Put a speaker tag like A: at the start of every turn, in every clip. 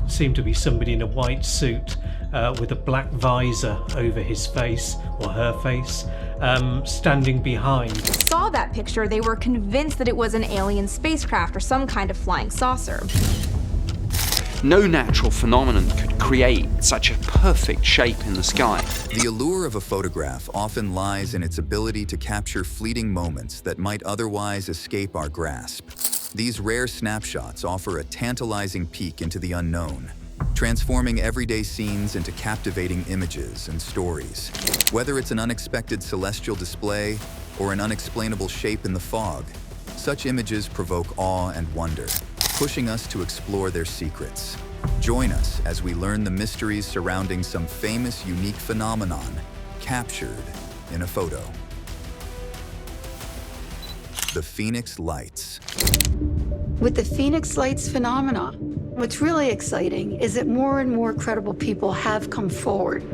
A: seemed to be somebody in a white suit with a black visor over his face or her face, standing behind.
B: Saw that picture, they were convinced that it was an alien spacecraft or some kind of flying saucer.
C: No natural phenomenon could create such a perfect shape in the sky.
D: The allure of a photograph often lies in its ability to capture fleeting moments that might otherwise escape our grasp. These rare snapshots offer a tantalizing peek into the unknown, transforming everyday scenes into captivating images and stories. Whether it's an unexpected celestial display or an unexplainable shape in the fog, such images provoke awe and wonder, pushing us to explore their secrets. Join us as we learn the mysteries surrounding some famous, unique phenomenon captured in a photo. The Phoenix Lights.
E: With the Phoenix Lights phenomena, what's really exciting is that more and more credible people have come forward.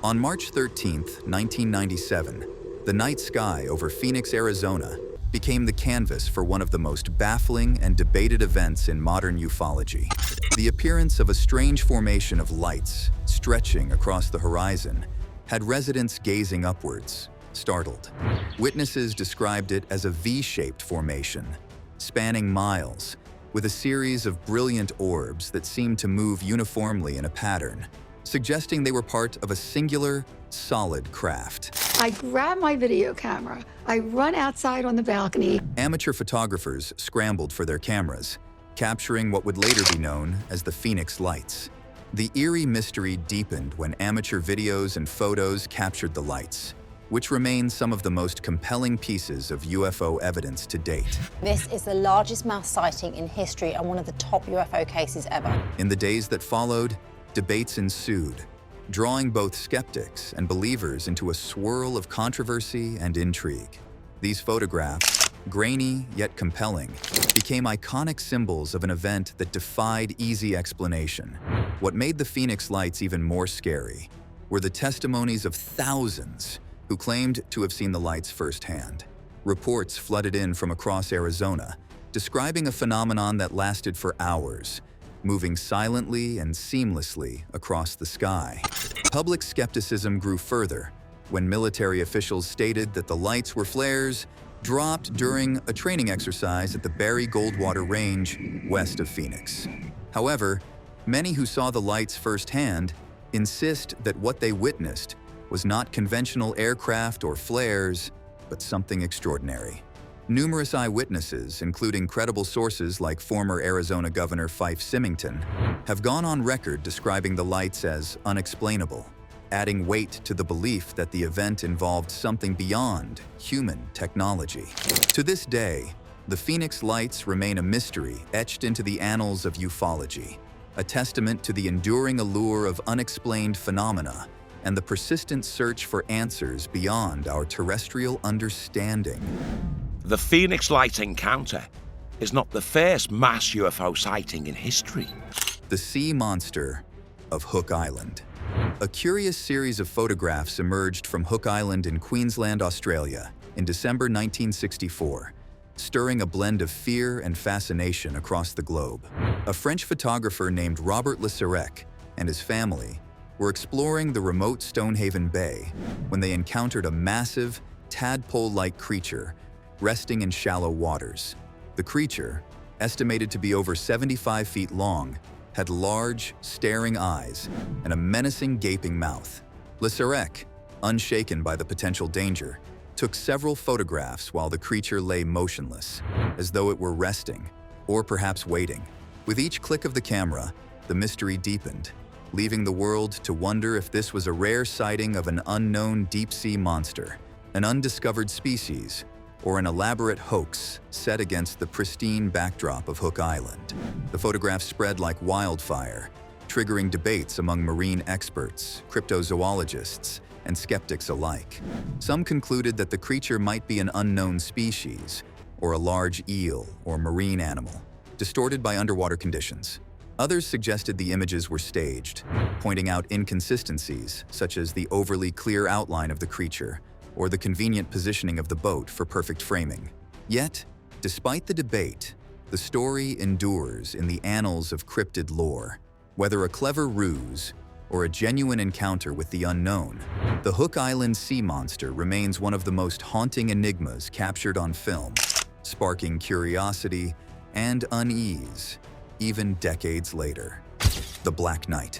D: On March 13th, 1997, the night sky over Phoenix, Arizona, became the canvas for one of the most baffling and debated events in modern ufology. The appearance of a strange formation of lights stretching across the horizon had residents gazing upwards, startled. Witnesses described it as a V-shaped formation, spanning miles, with a series of brilliant orbs that seemed to move uniformly in a pattern, suggesting they were part of a singular, solid craft.
E: I grab my video camera, I run outside on the balcony.
D: Amateur photographers scrambled for their cameras, capturing what would later be known as the Phoenix Lights. The eerie mystery deepened when amateur videos and photos captured the lights, which remain some of the most compelling pieces of UFO evidence to date.
F: This is the largest mass sighting in history and one of the top UFO cases ever.
D: In the days that followed, debates ensued, drawing both skeptics and believers into a swirl of controversy and intrigue. These photographs, grainy yet compelling, became iconic symbols of an event that defied easy explanation. What made the Phoenix Lights even more scary were the testimonies of thousands who claimed to have seen the lights firsthand. Reports flooded in from across Arizona, describing a phenomenon that lasted for hours, moving silently and seamlessly across the sky. Public skepticism grew further when military officials stated that the lights were flares dropped during a training exercise at the Barry Goldwater Range west of Phoenix. However, many who saw the lights firsthand insist that what they witnessed was not conventional aircraft or flares, but something extraordinary. Numerous eyewitnesses, including credible sources like former Arizona Governor Fife Symington, have gone on record describing the lights as unexplainable, adding weight to the belief that the event involved something beyond human technology. To this day, the Phoenix Lights remain a mystery etched into the annals of ufology, a testament to the enduring allure of unexplained phenomena and the persistent search for answers beyond our terrestrial understanding.
G: The Phoenix Light encounter is not the first mass UFO sighting in history.
D: The sea monster of Hook Island. A curious series of photographs emerged from Hook Island in Queensland, Australia, in December 1964, stirring a blend of fear and fascination across the globe. A French photographer named Robert Le Sirec and his family were exploring the remote Stonehaven Bay when they encountered a massive, tadpole-like creature resting in shallow waters. The creature, estimated to be over 75 feet long, had large, staring eyes and a menacing, gaping mouth. Le Sirec, unshaken by the potential danger, took several photographs while the creature lay motionless, as though it were resting, or perhaps waiting. With each click of the camera, the mystery deepened, leaving the world to wonder if this was a rare sighting of an unknown deep-sea monster, an undiscovered species, or an elaborate hoax set against the pristine backdrop of Hook Island. The photographs spread like wildfire, triggering debates among marine experts, cryptozoologists, and skeptics alike. Some concluded that the creature might be an unknown species, or a large eel or marine animal, distorted by underwater conditions. Others suggested the images were staged, pointing out inconsistencies such as the overly clear outline of the creature or the convenient positioning of the boat for perfect framing. Yet, despite the debate, the story endures in the annals of cryptid lore, Whether a clever ruse or a genuine encounter with the unknown, the Hook Island sea monster remains one of the most haunting enigmas captured on film, sparking curiosity and unease, even decades later. The Black Knight.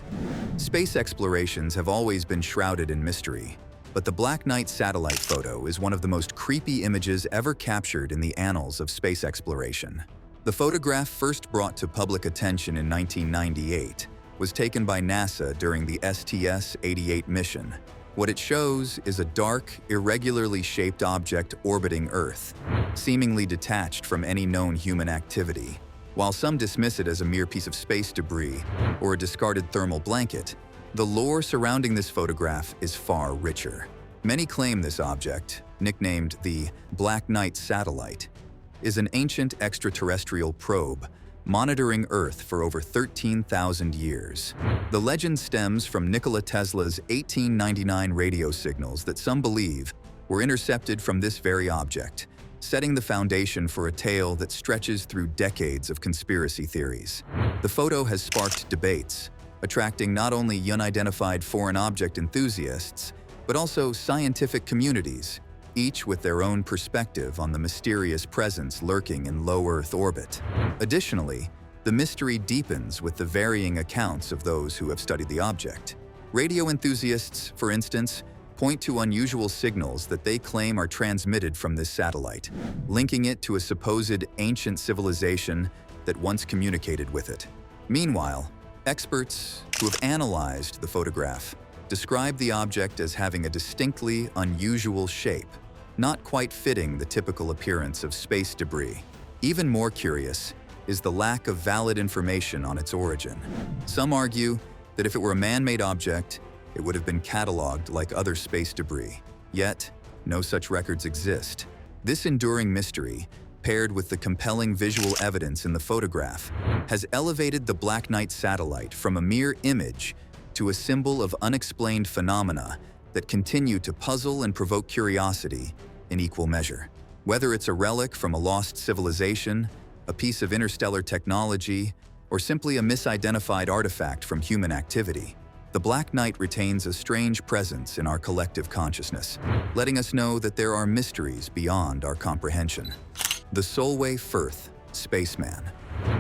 D: Space explorations have always been shrouded in mystery, but the Black Knight satellite photo is one of the most creepy images ever captured in the annals of space exploration. The photograph, first brought to public attention in 1998, was taken by NASA during the STS-88 mission. What it shows is a dark, irregularly shaped object orbiting Earth, seemingly detached from any known human activity. While some dismiss it as a mere piece of space debris or a discarded thermal blanket, the lore surrounding this photograph is far richer. Many claim this object, nicknamed the Black Knight satellite, is an ancient extraterrestrial probe monitoring Earth for over 13,000 years. The legend stems from Nikola Tesla's 1899 radio signals that some believe were intercepted from this very object, setting the foundation for a tale that stretches through decades of conspiracy theories. The photo has sparked debates, attracting not only unidentified foreign object enthusiasts, but also scientific communities, each with their own perspective on the mysterious presence lurking in low Earth orbit. Additionally, the mystery deepens with the varying accounts of those who have studied the object. Radio enthusiasts, for instance, point to unusual signals that they claim are transmitted from this satellite, linking it to a supposed ancient civilization that once communicated with it. Meanwhile, experts who have analyzed the photograph describe the object as having a distinctly unusual shape, not quite fitting the typical appearance of space debris. Even more curious is the lack of valid information on its origin. Some argue that if it were a man-made object, it would have been cataloged like other space debris. Yet, no such records exist. This enduring mystery, paired with the compelling visual evidence in the photograph, has elevated the Black Knight satellite from a mere image to a symbol of unexplained phenomena that continue to puzzle and provoke curiosity in equal measure. Whether it's a relic from a lost civilization, a piece of interstellar technology, or simply a misidentified artifact from human activity, the Black Knight retains a strange presence in our collective consciousness, letting us know that there are mysteries beyond our comprehension. The Soulway FTH Spaceman.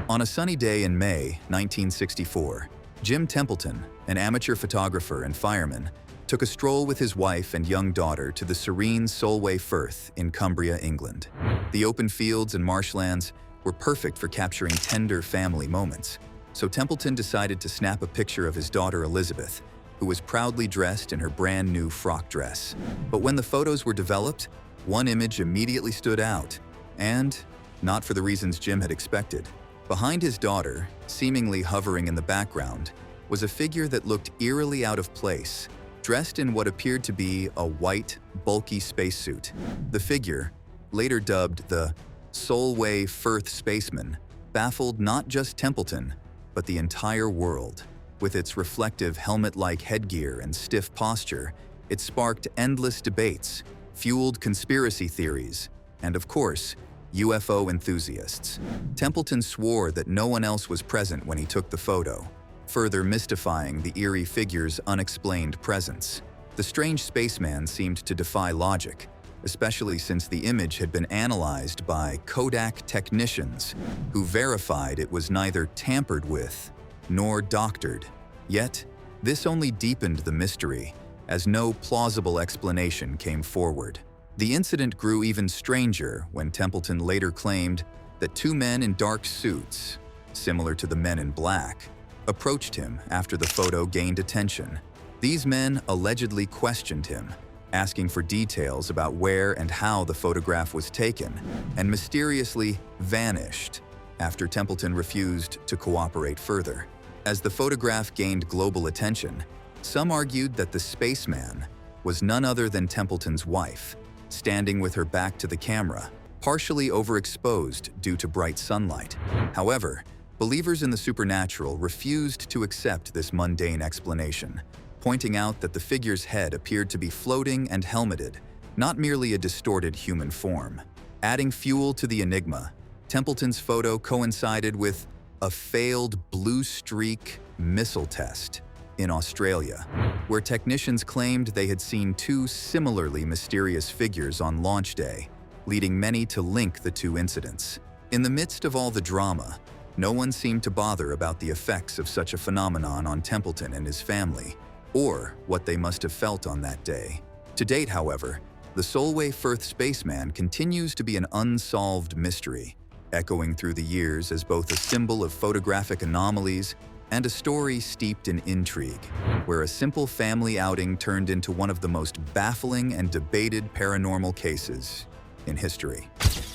D: On a sunny day in May 1964, Jim Templeton, an amateur photographer and fireman, took a stroll with his wife and young daughter to the serene Soulway Firth in Cumbria, England. The open fields and marshlands were perfect for capturing tender family moments, so Templeton decided to snap a picture of his daughter Elizabeth, who was proudly dressed in her brand new frock dress. But when the photos were developed, one image immediately stood out, and not for the reasons Jim had expected. Behind his daughter, seemingly hovering in the background, was a figure that looked eerily out of place, dressed in what appeared to be a white, bulky spacesuit. The figure, later dubbed the Soulway FTH Spaceman, baffled not just Templeton, but the entire world. With its reflective helmet-like headgear and stiff posture, it sparked endless debates, fueled conspiracy theories, and of course, UFO enthusiasts. Templeton swore that no one else was present when he took the photo, further mystifying the eerie figure's unexplained presence. The strange spaceman seemed to defy logic, especially since the image had been analyzed by Kodak technicians who verified it was neither tampered with nor doctored. Yet, this only deepened the mystery, as no plausible explanation came forward. The incident grew even stranger when Templeton later claimed that two men in dark suits, similar to the men in black, approached him after the photo gained attention. These men allegedly questioned him, asking for details about where and how the photograph was taken, and mysteriously vanished after Templeton refused to cooperate further. As the photograph gained global attention, some argued that the spaceman was none other than Templeton's wife, standing with her back to the camera, partially overexposed due to bright sunlight. However, believers in the supernatural refused to accept this mundane explanation, pointing out that the figure's head appeared to be floating and helmeted, not merely a distorted human form. Adding fuel to the enigma, Templeton's photo coincided with a failed blue streak missile test in Australia, where technicians claimed they had seen two similarly mysterious figures on launch day, leading many to link the two incidents. In the midst of all the drama, no one seemed to bother about the effects of such a phenomenon on Templeton and his family, or what they must have felt on that day. To date, however, the Soulway FTH Spaceman continues to be an unsolved mystery, echoing through the years as both a symbol of photographic anomalies and a story steeped in intrigue, where a simple family outing turned into one of the most baffling and debated paranormal cases in history.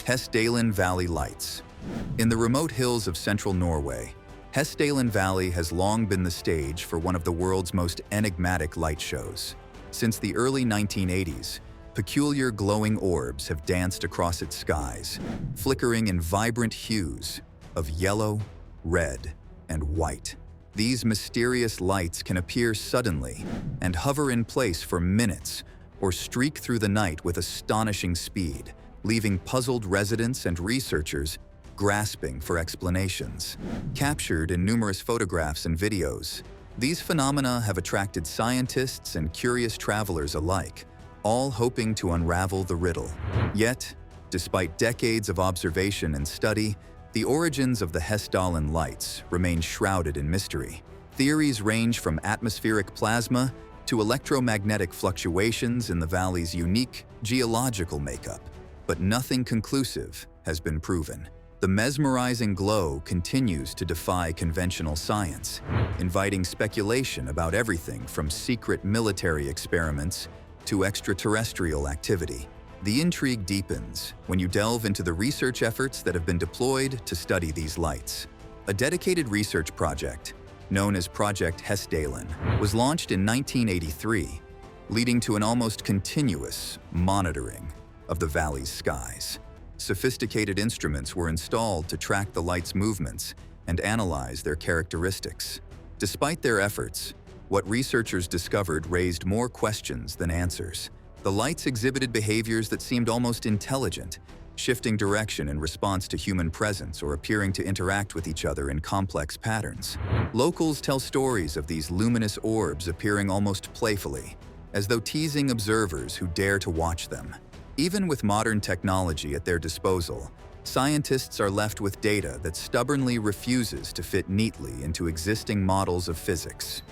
D: Hesdal Valley Lights. In the remote hills of central Norway, Hesdal Valley has long been the stage for one of the world's most enigmatic light shows. Since the early 1980s, peculiar glowing orbs have danced across its skies, flickering in vibrant hues of yellow, red, and white. These mysterious lights can appear suddenly and hover in place for minutes or streak through the night with astonishing speed, leaving puzzled residents and researchers grasping for explanations. Captured in numerous photographs and videos, these phenomena have attracted scientists and curious travelers alike, all hoping to unravel the riddle. Yet, despite decades of observation and study, the origins of the Hesdal lights remain shrouded in mystery. Theories range from atmospheric plasma to electromagnetic fluctuations in the valley's unique geological makeup, but nothing conclusive has been proven. The mesmerizing glow continues to defy conventional science, inviting speculation about everything from secret military experiments to extraterrestrial activity. The intrigue deepens when you delve into the research efforts that have been deployed to study these lights. A dedicated research project, known as Project Hesdal, was launched in 1983, leading to an almost continuous monitoring of the valley's skies. Sophisticated instruments were installed to track the light's movements and analyze their characteristics. Despite their efforts, what researchers discovered raised more questions than answers. The lights exhibited behaviors that seemed almost intelligent, shifting direction in response to human presence or appearing to interact with each other in complex patterns. Locals tell stories of these luminous orbs appearing almost playfully, as though teasing observers who dare to watch them. Even with modern technology at their disposal, scientists are left with data that stubbornly refuses to fit neatly into existing models of physics.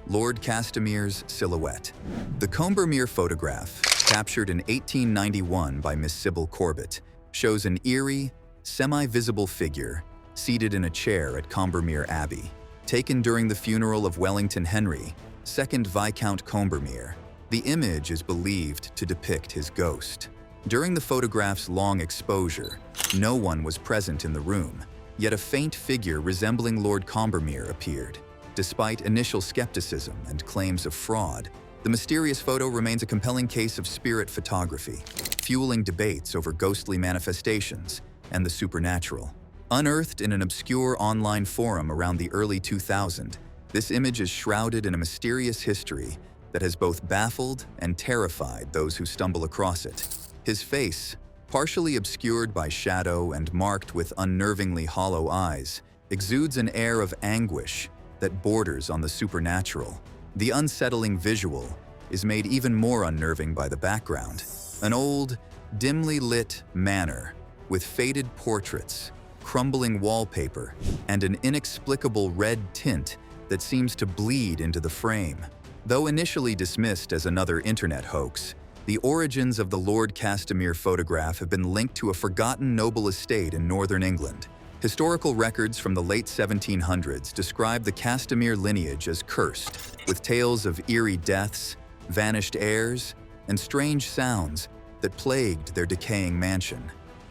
D: Lord Castimer's silhouette. The Combermere photograph, captured in 1891 by Miss Sybil Corbett, shows an eerie, semi-visible figure seated in a chair at Combermere Abbey. Taken during the funeral of Wellington Henry, 2nd Viscount Combermere, the image is believed to depict his ghost. During the photograph's long exposure, no one was present in the room, yet a faint figure resembling Lord Combermere appeared. Despite initial skepticism and claims of fraud, the mysterious photo remains a compelling case of spirit photography, fueling debates over ghostly manifestations and the supernatural. Unearthed in an obscure online forum around the early 2000s, this image is shrouded in a mysterious history that has both baffled and terrified those who stumble across it. His face, partially obscured by shadow and marked with unnervingly hollow eyes, exudes an air of anguish that borders on the supernatural. The unsettling visual is made even more unnerving by the background. An old, dimly lit manor with faded portraits, crumbling wallpaper, and an inexplicable red tint that seems to bleed into the frame. Though initially dismissed as another internet hoax, the origins of the Lord Castamere photograph have been linked to a forgotten noble estate in northern England. Historical records from the late 1700s describe the Castamere lineage as cursed, with tales of eerie deaths, vanished heirs, and strange sounds that plagued their decaying mansion.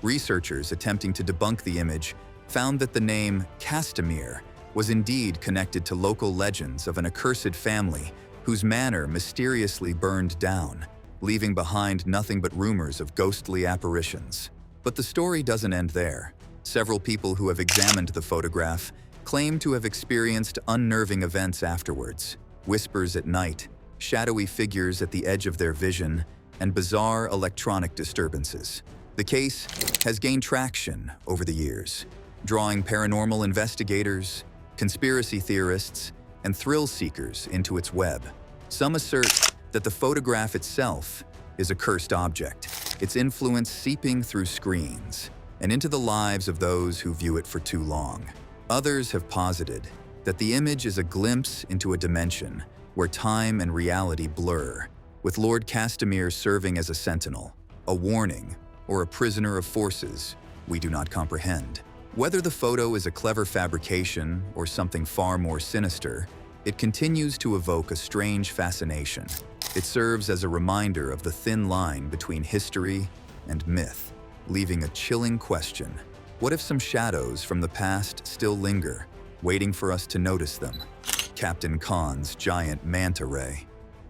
D: Researchers attempting to debunk the image found that the name Castamere was indeed connected to local legends of an accursed family whose manor mysteriously burned down, leaving behind nothing but rumors of ghostly apparitions. But the story doesn't end there. Several people who have examined the photograph claim to have experienced unnerving events afterwards. Whispers at night, shadowy figures at the edge of their vision, and bizarre electronic disturbances. The case has gained traction over the years, drawing paranormal investigators, conspiracy theorists, and thrill seekers into its web. Some assert that the photograph itself is a cursed object, its influence seeping through screens and into the lives of those who view it for too long. Others have posited that the image is a glimpse into a dimension where time and reality blur, with Lord Castamere serving as a sentinel, a warning, or a prisoner of forces we do not comprehend. Whether the photo is a clever fabrication or something far more sinister, it continues to evoke a strange fascination. It serves as a reminder of the thin line between history and myth, leaving a chilling question. What if some shadows from the past still linger, waiting for us to notice them? Captain Khan's giant manta ray.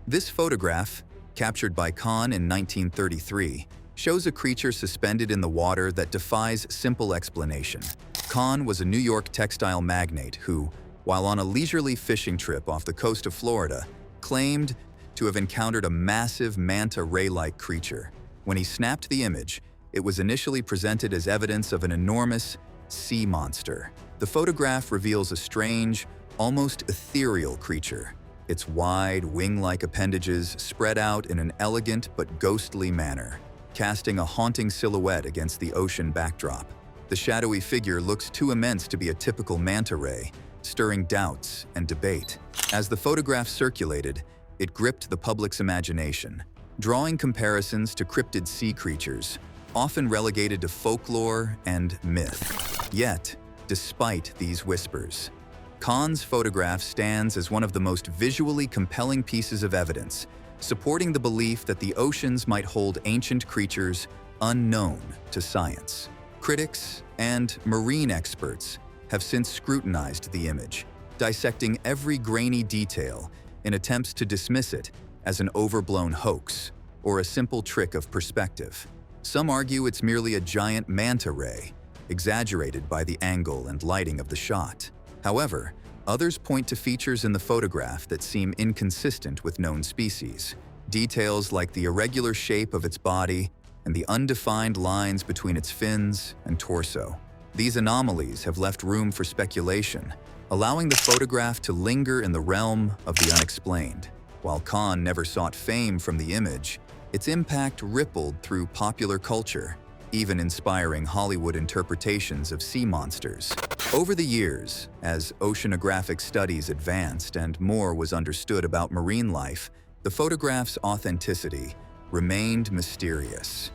D: This photograph, captured by Khan in 1933, shows a creature suspended in the water that defies simple explanation. Khan was a New York textile magnate who, while on a leisurely fishing trip off the coast of Florida, claimed to have encountered a massive manta ray-like creature. When he snapped the image, it was initially presented as evidence of an enormous sea monster. The photograph reveals a strange, almost ethereal creature, its wide, wing-like appendages spread out in an elegant but ghostly manner, casting a haunting silhouette against the ocean backdrop. The shadowy figure looks too immense to be a typical manta ray, stirring doubts and debate. As the photograph circulated, it gripped the public's imagination, drawing comparisons to cryptid sea creatures, often relegated to folklore and myth. Yet, despite these whispers, Khan's photograph stands as one of the most visually compelling pieces of evidence, supporting the belief that the oceans might hold ancient creatures unknown to science. Critics and marine experts have since scrutinized the image, dissecting every grainy detail in attempts to dismiss it as an overblown hoax or a simple trick of perspective. Some argue it's merely a giant manta ray, exaggerated by the angle and lighting of the shot. However, others point to features in the photograph that seem inconsistent with known species. Details like the irregular shape of its body and the undefined lines between its fins and torso. These anomalies have left room for speculation, allowing the photograph to linger in the realm of the unexplained. While Khan never sought fame from the image, its impact rippled through popular culture, even inspiring Hollywood interpretations of sea monsters. Over the years, as oceanographic studies advanced and more was understood about marine life, the photograph's authenticity remained mysterious.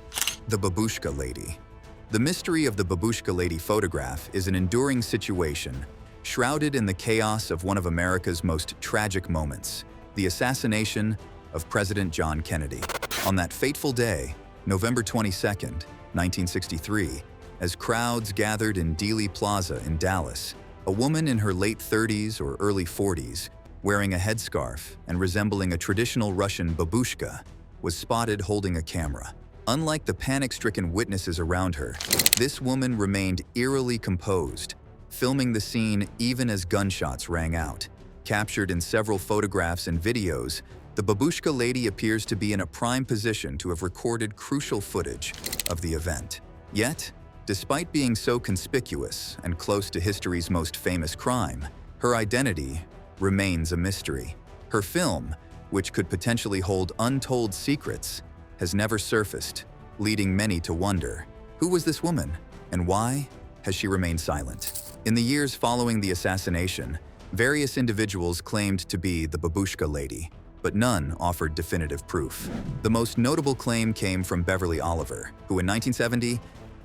D: The Babushka Lady. The mystery of the Babushka Lady photograph is an enduring situation, shrouded in the chaos of one of America's most tragic moments, the assassination of President John Kennedy. On that fateful day, November 22nd, 1963, as crowds gathered in Dealey Plaza in Dallas, a woman in her late 30s or early 40s, wearing a headscarf and resembling a traditional Russian babushka, was spotted holding a camera. Unlike the panic-stricken witnesses around her, this woman remained eerily composed, filming the scene even as gunshots rang out. Captured in several photographs and videos, the Babushka Lady appears to be in a prime position to have recorded crucial footage of the event. Yet, despite being so conspicuous and close to history's most famous crime, her identity remains a mystery. Her film, which could potentially hold untold secrets, has never surfaced, leading many to wonder, who was this woman, and why has she remained silent? In the years following the assassination, various individuals claimed to be the Babushka Lady, but none offered definitive proof. The most notable claim came from Beverly Oliver, who in 1970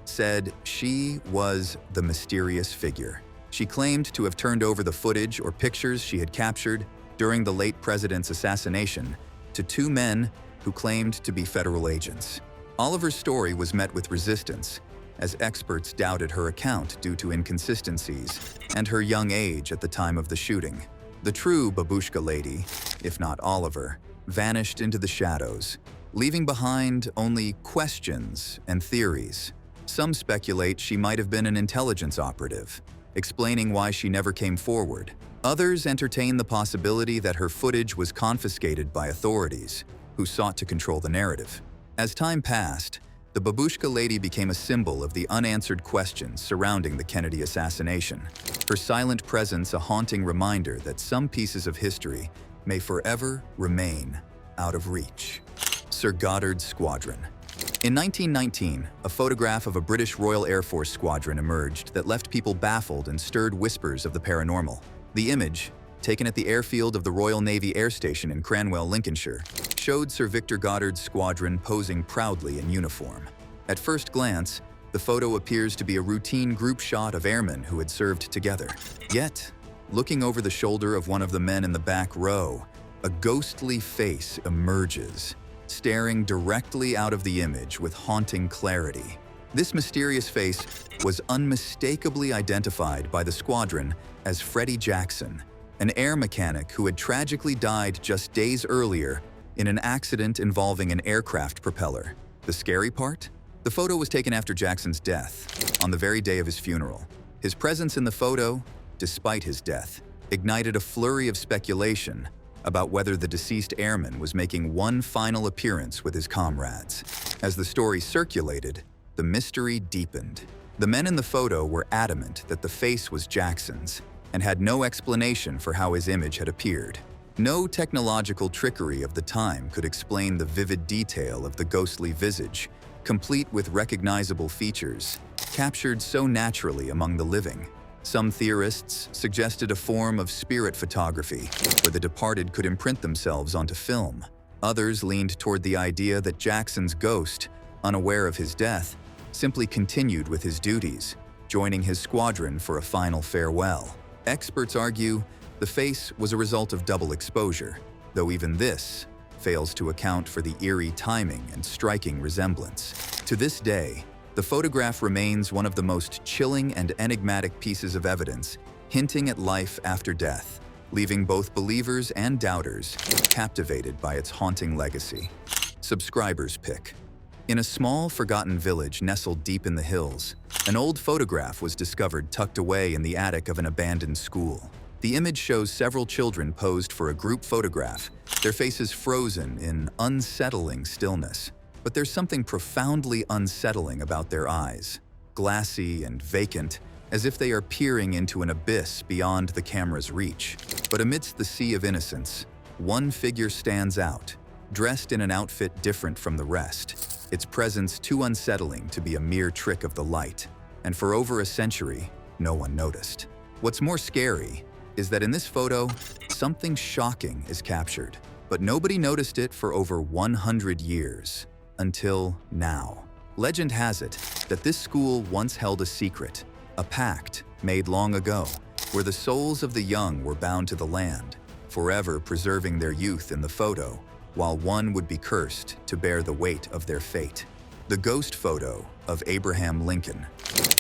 D: said she was the mysterious figure. She claimed to have turned over the footage or pictures she had captured during the late president's assassination to two men who claimed to be federal agents. Oliver's story was met with resistance, as experts doubted her account due to inconsistencies and her young age at the time of the shooting. The true Babushka Lady, if not Oliver, vanished into the shadows, leaving behind only questions and theories. Some speculate she might have been an intelligence operative, explaining why she never came forward. Others entertain the possibility that her footage was confiscated by authorities, who sought to control the narrative. As time passed, the Babushka Lady became a symbol of the unanswered questions surrounding the Kennedy assassination, her silent presence a haunting reminder that some pieces of history may forever remain out of reach. Sir Goddards Squadron. In 1919, a photograph of a British Royal Air Force squadron emerged that left people baffled and stirred whispers of the paranormal. The image, taken at the airfield of the Royal Navy Air Station in Cranwell, Lincolnshire, showed Sir Victor Goddards' squadron posing proudly in uniform. At first glance, the photo appears to be a routine group shot of airmen who had served together. Yet, looking over the shoulder of one of the men in the back row, a ghostly face emerges, staring directly out of the image with haunting clarity. This mysterious face was unmistakably identified by the squadron as Freddie Jackson, an air mechanic who had tragically died just days earlier in an accident involving an aircraft propeller. The scary part? The photo was taken after Jackson's death, on the very day of his funeral. His presence in the photo, despite his death, ignited a flurry of speculation about whether the deceased airman was making one final appearance with his comrades. As the story circulated, the mystery deepened. The men in the photo were adamant that the face was Jackson's and had no explanation for how his image had appeared. No technological trickery of the time could explain the vivid detail of the ghostly visage, complete with recognizable features, captured so naturally among the living. Some theorists suggested a form of spirit photography, where the departed could imprint themselves onto film. Others leaned toward the idea that Jackson's ghost, unaware of his death, simply continued with his duties, joining his squadron for a final farewell. Experts argue the face was a result of double exposure, though even this fails to account for the eerie timing and striking resemblance. To this day, the photograph remains one of the most chilling and enigmatic pieces of evidence, hinting at life after death, leaving both believers and doubters captivated by its haunting legacy. Subscriber's pick. In a small, forgotten village nestled deep in the hills, an old photograph was discovered tucked away in the attic of an abandoned school. The image shows several children posed for a group photograph, their faces frozen in unsettling stillness. But there's something profoundly unsettling about their eyes, glassy and vacant, as if they are peering into an abyss beyond the camera's reach. But amidst the sea of innocence, one figure stands out, dressed in an outfit different from the rest, its presence too unsettling to be a mere trick of the light. And for over a century, no one noticed. What's more scary is that in this photo, something shocking is captured, but nobody noticed it for over 100 years. Until now. Legend has it that this school once held a secret, a pact made long ago, where the souls of the young were bound to the land, forever preserving their youth in the photo, while one would be cursed to bear the weight of their fate. The ghost photo of Abraham Lincoln.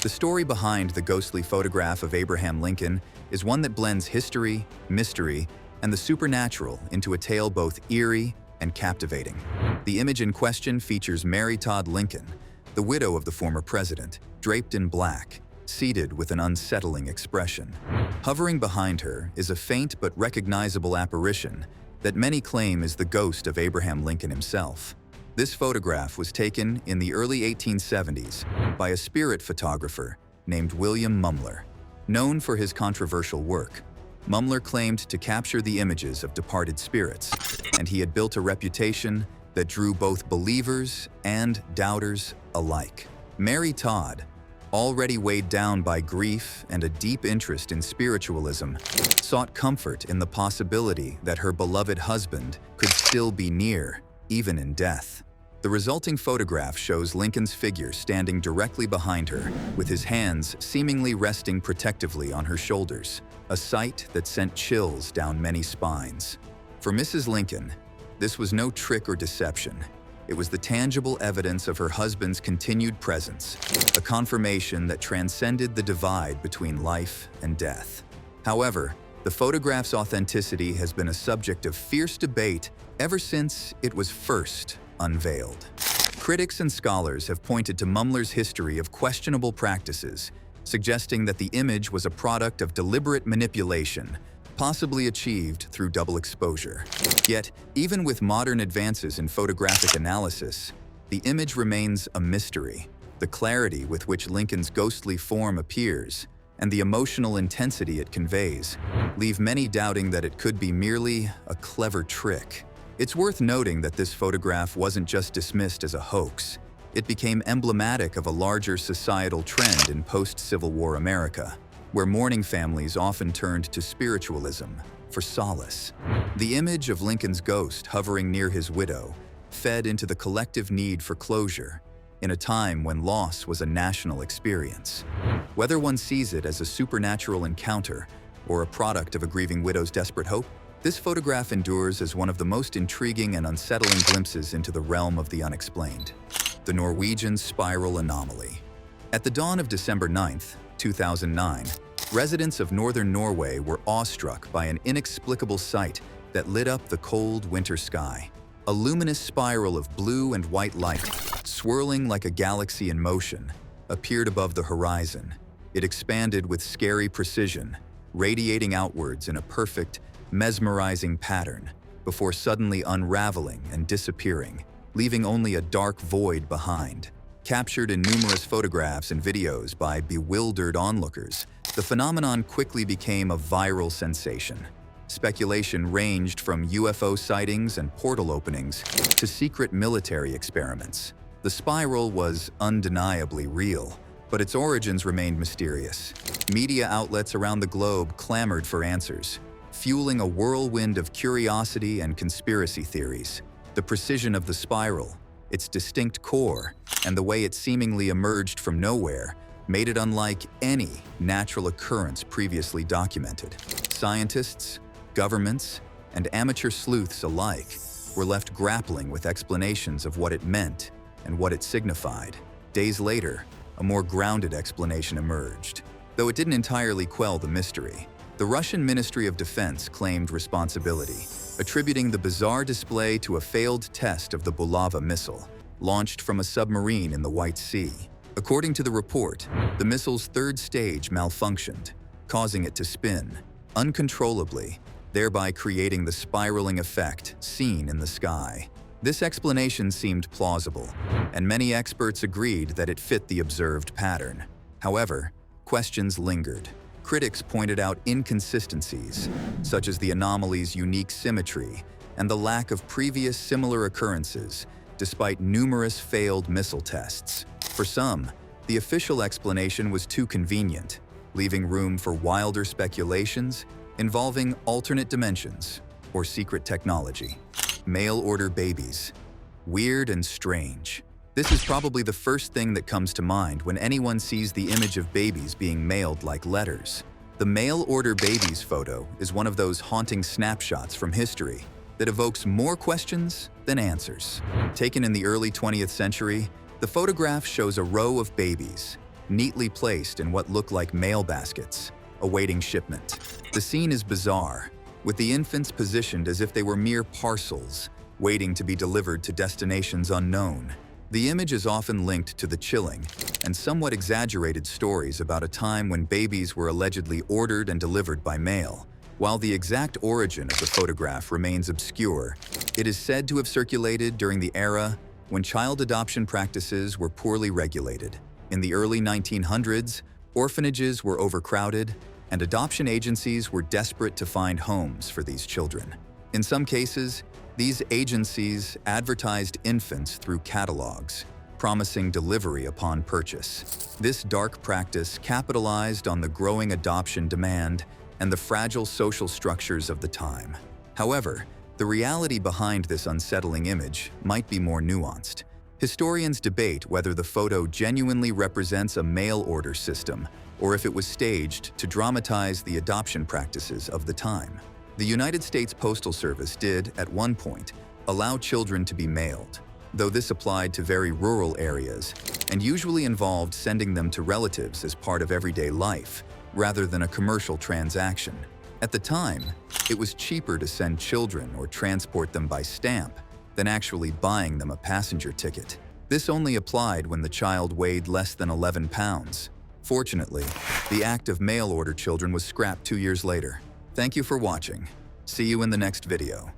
D: The story behind the ghostly photograph of Abraham Lincoln is one that blends history, mystery, and the supernatural into a tale both eerie and captivating. The image in question features Mary Todd Lincoln, the widow of the former president, draped in black, seated with an unsettling expression. Hovering behind her is a faint but recognizable apparition that many claim is the ghost of Abraham Lincoln himself. This photograph was taken in the early 1870s by a spirit photographer named William Mumler. Known for his controversial work, Mumler claimed to capture the images of departed spirits, and he had built a reputation that drew both believers and doubters alike. Mary Todd, already weighed down by grief and a deep interest in spiritualism, sought comfort in the possibility that her beloved husband could still be near, even in death. The resulting photograph shows Lincoln's figure standing directly behind her, with his hands seemingly resting protectively on her shoulders, a sight that sent chills down many spines. For Mrs. Lincoln, this was no trick or deception. It was the tangible evidence of her husband's continued presence, a confirmation that transcended the divide between life and death. However, the photograph's authenticity has been a subject of fierce debate ever since it was first unveiled. Critics and scholars have pointed to Mumler's history of questionable practices, suggesting that the image was a product of deliberate manipulation, possibly achieved through double exposure. Yet, even with modern advances in photographic analysis, the image remains a mystery. The clarity with which Lincoln's ghostly form appears and the emotional intensity it conveys leave many doubting that it could be merely a clever trick. It's worth noting that this photograph wasn't just dismissed as a hoax. It became emblematic of a larger societal trend in post-Civil War America, where mourning families often turned to spiritualism for solace. The image of Lincoln's ghost hovering near his widow fed into the collective need for closure in a time when loss was a national experience. Whether one sees it as a supernatural encounter or a product of a grieving widow's desperate hope, this photograph endures as one of the most intriguing and unsettling glimpses into the realm of the unexplained. The Norwegian spiral anomaly. At the dawn of December 9, 2009, residents of northern Norway were awestruck by an inexplicable sight that lit up the cold winter sky. A luminous spiral of blue and white light, swirling like a galaxy in motion, appeared above the horizon. It expanded with scary precision, radiating outwards in a perfect, mesmerizing pattern, before suddenly unraveling and disappearing, leaving only a dark void behind. Captured in numerous photographs and videos by bewildered onlookers, the phenomenon quickly became a viral sensation. Speculation ranged from UFO sightings and portal openings to secret military experiments. The spiral was undeniably real, but its origins remained mysterious. Media outlets around the globe clamored for answers, fueling a whirlwind of curiosity and conspiracy theories. The precision of the spiral, its distinct core, and the way it seemingly emerged from nowhere made it unlike any natural occurrence previously documented. Scientists, governments, and amateur sleuths alike were left grappling with explanations of what it meant and what it signified. Days later, a more grounded explanation emerged. Though it didn't entirely quell the mystery, the Russian Ministry of Defense claimed responsibility, attributing the bizarre display to a failed test of the Bulava missile, launched from a submarine in the White Sea. According to the report, the missile's third stage malfunctioned, causing it to spin uncontrollably, thereby creating the spiraling effect seen in the sky. This explanation seemed plausible, and many experts agreed that it fit the observed pattern. However, questions lingered. Critics pointed out inconsistencies, such as the anomaly's unique symmetry and the lack of previous similar occurrences, despite numerous failed missile tests. For some, the official explanation was too convenient, leaving room for wilder speculations involving alternate dimensions or secret technology. Mail-order babies. Weird and strange. This is probably the first thing that comes to mind when anyone sees the image of babies being mailed like letters. The mail-order babies photo is one of those haunting snapshots from history that evokes more questions than answers. Taken in the early 20th century, the photograph shows a row of babies, neatly placed in what look like mail baskets, awaiting shipment. The scene is bizarre, with the infants positioned as if they were mere parcels, waiting to be delivered to destinations unknown. The image is often linked to the chilling and somewhat exaggerated stories about a time when babies were allegedly ordered and delivered by mail. While the exact origin of the photograph remains obscure, it is said to have circulated during the era when child adoption practices were poorly regulated. In the early 1900s, orphanages were overcrowded, and adoption agencies were desperate to find homes for these children. In some cases, these agencies advertised infants through catalogs, promising delivery upon purchase. This dark practice capitalized on the growing adoption demand and the fragile social structures of the time. However, the reality behind this unsettling image might be more nuanced. Historians debate whether the photo genuinely represents a mail order system or if it was staged to dramatize the adoption practices of the time. The United States Postal Service did, at one point, allow children to be mailed, though this applied to very rural areas and usually involved sending them to relatives as part of everyday life, rather than a commercial transaction. At the time, it was cheaper to send children or transport them by stamp than actually buying them a passenger ticket. This only applied when the child weighed less than 11 pounds. Fortunately, the act of mail order children was scrapped 2 years later. Thank you for watching. See you in the next video.